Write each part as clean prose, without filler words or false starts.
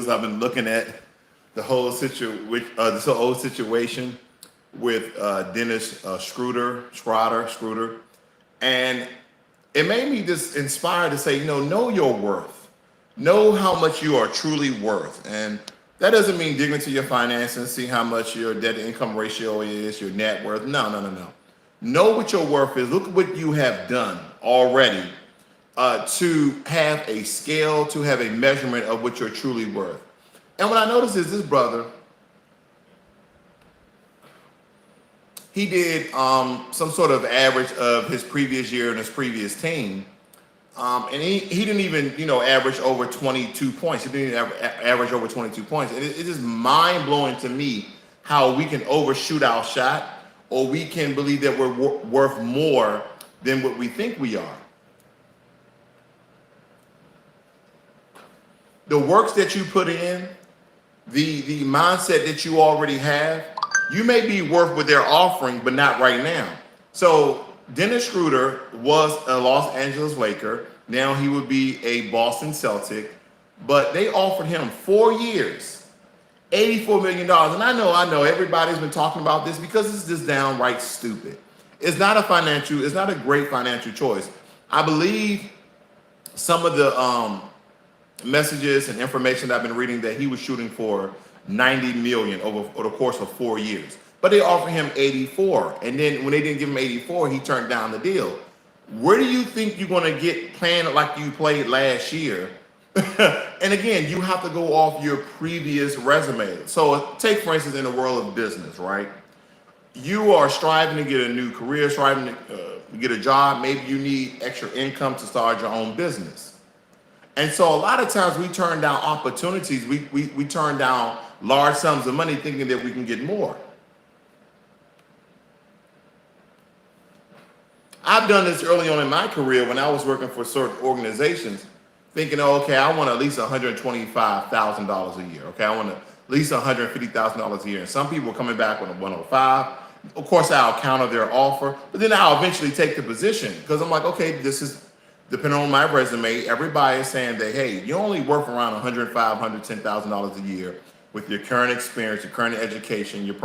news. I've been looking at the whole this whole situation with Dennis Schroeder, and it made me just inspired to say, know your worth, know how much you are truly worth, and that doesn't mean dig into your finances, see how much your debt to income ratio is, your net worth. No, no, no, no. Know what your worth is. Look at what you have done already to have a scale, to have a measurement of what you're truly worth. And what I noticed is this brother, he did some sort of average of his previous year and his previous team. And he didn't even, average over 22 points. He didn't average over 22 points. And it's just mind blowing to me how we can overshoot our shot, or we can believe that we're worth more than what we think we are. The works that you put in, the mindset that you already have, you may be worth what they're offering, but not right now. So Dennis Schroeder was a Los Angeles Laker. Now he would be a Boston Celtic, but they offered him 4 years, $84 million. And I know everybody's been talking about this because it's just downright stupid. It's not a great financial choice. I believe some of the messages and information that I've been reading that he was shooting for 90 million over the course of 4 years. But they offered him 84. And then when they didn't give him 84, he turned down the deal. Where do you think you're going to get playing like you played last year? And again, you have to go off your previous resume. So take, for instance, in the world of business, right? You are striving to get a new career, striving to get a job. Maybe you need extra income to start your own business. And so a lot of times we turn down opportunities. We turn down large sums of money thinking that we can get more. I've done this early on in my career when I was working for certain organizations, thinking, okay, I want at least $125,000 a year. Okay, I want at least $150,000 a year. And some people are coming back with a 105. Of course, I'll counter their offer, but then I'll eventually take the position because I'm like, okay, this is, depending on my resume, everybody is saying that, hey, you're only worth around $105,000, $110,000 a year with your current experience, your current education, your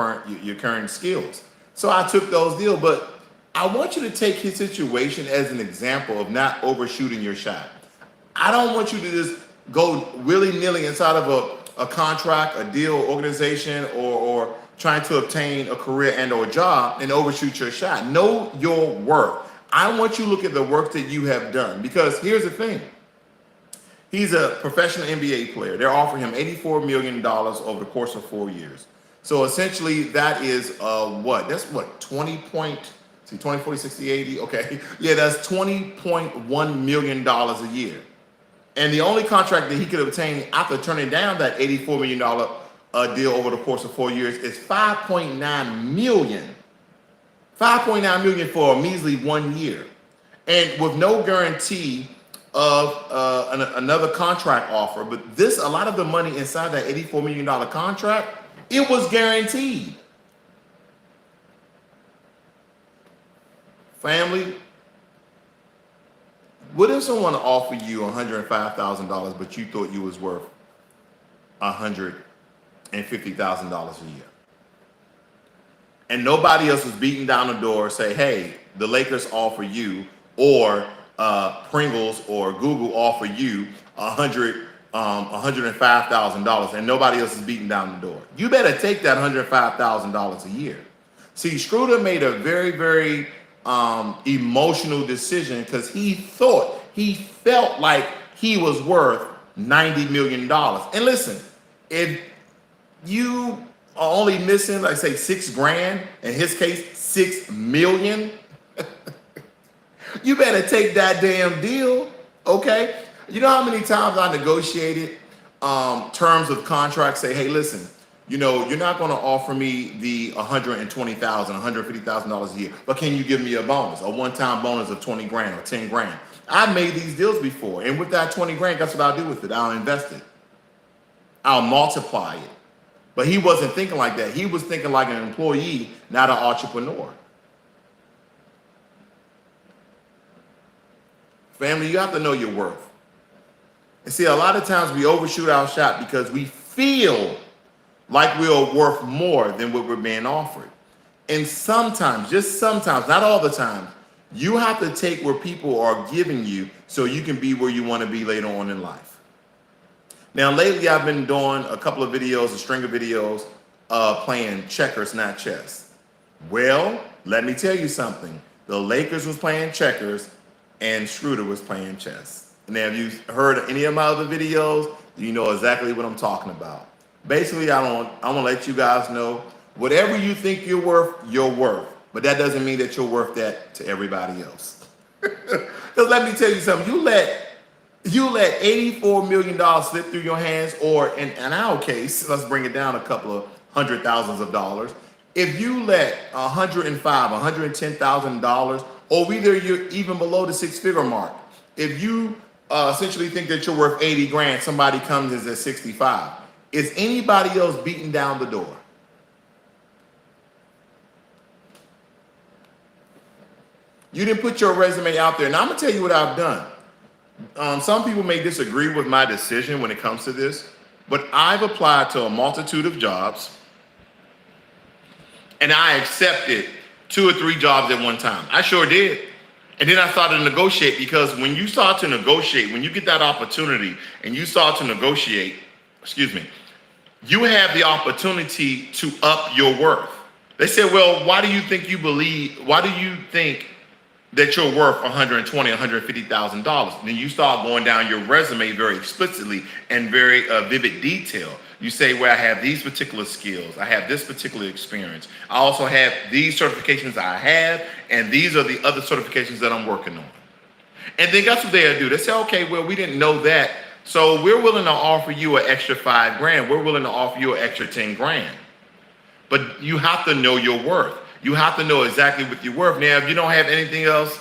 current skills. So I took those deals, but I want you to take his situation as an example of not overshooting your shot. I don't want you to just go willy-nilly inside of a contract, a deal, organization, or trying to obtain a career and or job and overshoot your shot. Know your worth. I want you to look at the work that you have done, because here's the thing. He's a professional NBA player. They're offering him $84 million over the course of 4 years. So essentially that is what? That's what, 20, 40, 60, 80, okay. Yeah, that's $20.1 million a year. And the only contract that he could obtain after turning down that $84 million deal over the course of 4 years is $5.9 million. $5.9 million for a measly 1 year. And with no guarantee of another contract offer. But a lot of the money inside that $84 million contract, it was guaranteed. Family, what if someone offered you $105,000, but you thought you was worth $150,000 a year? And nobody else was beating down the door say, hey, the Lakers offer you, or Pringles or Google offer you $105,000, and nobody else is beating down the door. You better take that $105,000 a year. See, Schroeder made a very, very emotional decision because he felt like he was worth $90 million. And listen, if you are only missing, like say, $6,000, in his case, $6 million, you better take that damn deal, okay? You know how many times I negotiated terms of contracts, say, hey, listen, you're not going to offer me the $120,000, $150,000 a year, but can you give me a bonus, a one-time bonus of $20,000 or $10,000? I've made these deals before, and with that $20,000, guess what I'll do with it? I'll invest it. I'll multiply it. But he wasn't thinking like that. He was thinking like an employee, not an entrepreneur. Family, you have to know your worth. And see, a lot of times we overshoot our shot because we feel like we're worth more than what we're being offered. And sometimes, just sometimes, not all the time, you have to take where people are giving you so you can be where you want to be later on in life. Now, lately I've been doing a couple of videos, a string of videos, playing checkers, not chess. Well, let me tell you something. The Lakers was playing checkers and Schroeder was playing chess. Now, if you've heard any of my other videos, you know exactly what I'm talking about. Basically, I want to let you guys know, whatever you think you're worth, you're worth. But that doesn't mean that you're worth that to everybody else. Because let me tell you something, you let $84 million slip through your hands, or in our case, let's bring it down a couple of hundred thousands of dollars. If you let $105,000, $110,000, or either you're even below the six-figure mark, if you essentially think that you're worth 80 grand, somebody comes in at 65. Is anybody else beating down the door? You didn't put your resume out there. Now I'm gonna tell you what I've done. Some people may disagree with my decision when it comes to this, but I've applied to a multitude of jobs and I accepted 2 or 3 jobs at one time. I sure did. And then I started to negotiate, because when you start to negotiate, when you get that opportunity and you start to negotiate, you have the opportunity to up your worth. They said, well, why do you think that you're worth $120,000, $150,000? Then you start going down your resume very explicitly and very vivid detail. You say, well, I have these particular skills. I have this particular experience. I also have these certifications I have, and these are the other certifications that I'm working on. And then guess what they'll do? They say, okay, well, we didn't know that, so we're willing to offer you an extra 5 grand. We're willing to offer you an extra 10 grand. But you have to know your worth. You have to know exactly what you're worth. Now, if you don't have anything else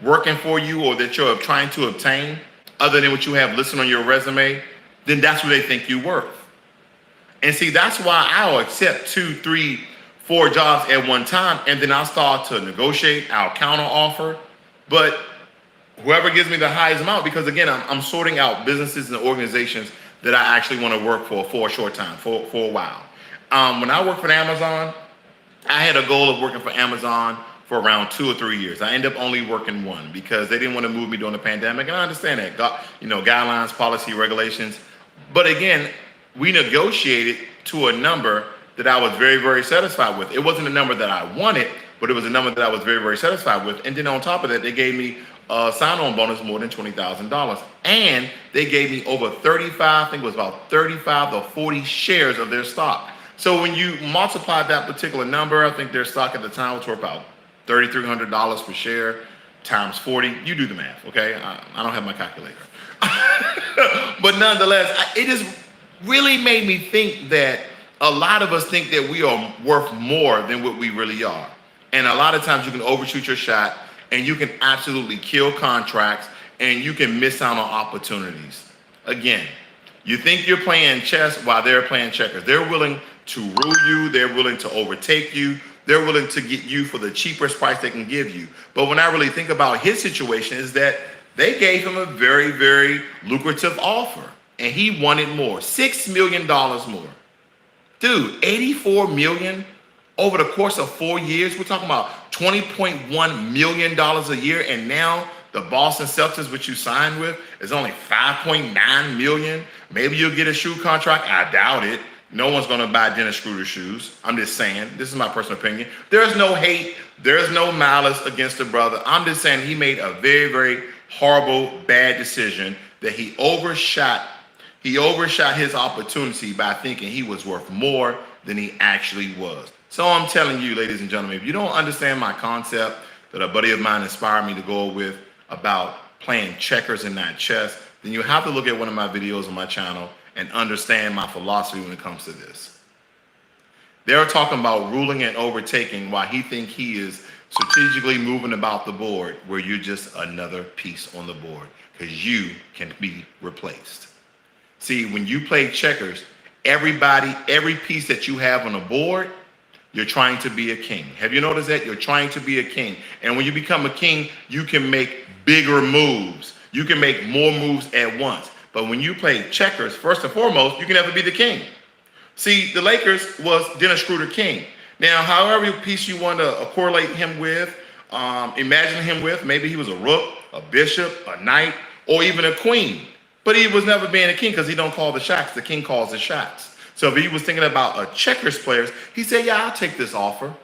working for you or that you're trying to obtain other than what you have listed on your resume, then that's what they think you're worth. And see, that's why I'll accept 2, 3, 4 jobs at one time, and then I'll start to negotiate, I'll counter offer. But whoever gives me the highest amount, because again, I'm sorting out businesses and organizations that I actually want to work for a short time, for a while. When I worked for Amazon, I had a goal of working for Amazon for around 2 or 3 years. I ended up only working 1 because they didn't want to move me during the pandemic. And I understand that, guidelines, policy, regulations. But again, we negotiated to a number that I was very, very satisfied with. It wasn't a number that I wanted, but it was a number that I was very, very satisfied with. And then on top of that, they gave me a sign-on bonus more than $20,000. And they gave me over 35 to 40 shares of their stock. So when you multiply that particular number, I think their stock at the time was worth about $3,300 per share times 40. You do the math, okay? I don't have my calculator. But nonetheless, it just really made me think that a lot of us think that we are worth more than what we really are. And a lot of times you can overshoot your shot, and you can absolutely kill contracts, and you can miss out on opportunities. Again, you think you're playing chess while they're playing checkers. They're willing to rule you. They're willing to overtake you. They're willing to get you for the cheapest price they can give you. But when I really think about his situation, is that they gave him a very, very lucrative offer, and he wanted more, $6 million more. Dude, $84 million over the course of 4 years. We're talking about $20.1 million a year, and now the Boston Celtics, which you signed with, is only $5.9 million. Maybe you'll get a shoe contract. I doubt it. No one's going to buy Dennis Schroeder shoes. I'm just saying. This is my personal opinion. There's no hate. There's no malice against the brother. I'm just saying he made a very, very horrible, bad decision that he overshot his opportunity by thinking he was worth more than he actually was. So I'm telling you, ladies and gentlemen, if you don't understand my concept that a buddy of mine inspired me to go with about playing checkers and not chess, then you have to look at one of my videos on my channel and understand my philosophy when it comes to this. They're talking about ruling and overtaking while he thinks he is strategically moving about the board, where you're just another piece on the board, because you can be replaced. See, when you play checkers, every piece that you have on the board, you're trying to be a king. Have you noticed that? You're trying to be a king. And when you become a king, you can make bigger moves. You can make more moves at once. But when you play checkers, first and foremost, you can never be the king. See, the Lakers was Dennis Schroeder king. Now, however piece you want to correlate him with, imagine him with, maybe he was a rook, a bishop, a knight, or even a queen. But he was never being a king because he don't call the shots. The king calls the shots. So if he was thinking about a checkers players, he said, yeah, I'll take this offer.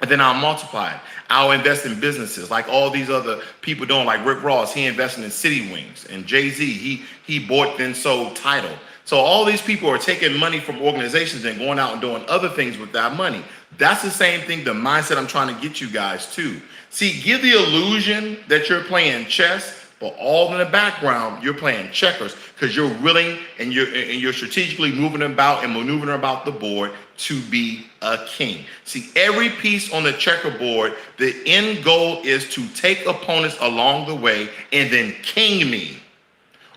And then I'll multiply it. I'll invest in businesses like all these other people doing, like Rick Ross. He invested in City Wings. And Jay-Z, he bought then sold Tidal. So all these people are taking money from organizations and going out and doing other things with that money. That's the same thing, the mindset I'm trying to get you guys to. See, give the illusion that you're playing chess, but all in the background, you're playing checkers because you're willing and you're strategically moving about and maneuvering about the board to be a king. See, every piece on the checkerboard, the end goal is to take opponents along the way and then king me.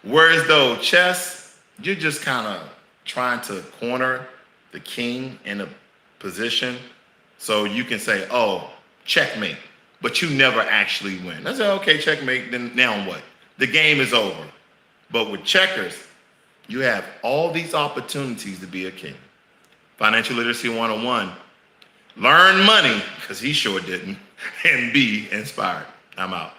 Whereas though chess, you're just kind of trying to corner the king in a position so you can say, oh, checkmate. But you never actually win. I said, okay, checkmate, then now what? The game is over. But with checkers, you have all these opportunities to be a king. Financial Literacy 101. Learn money, because he sure didn't, and be inspired. I'm out.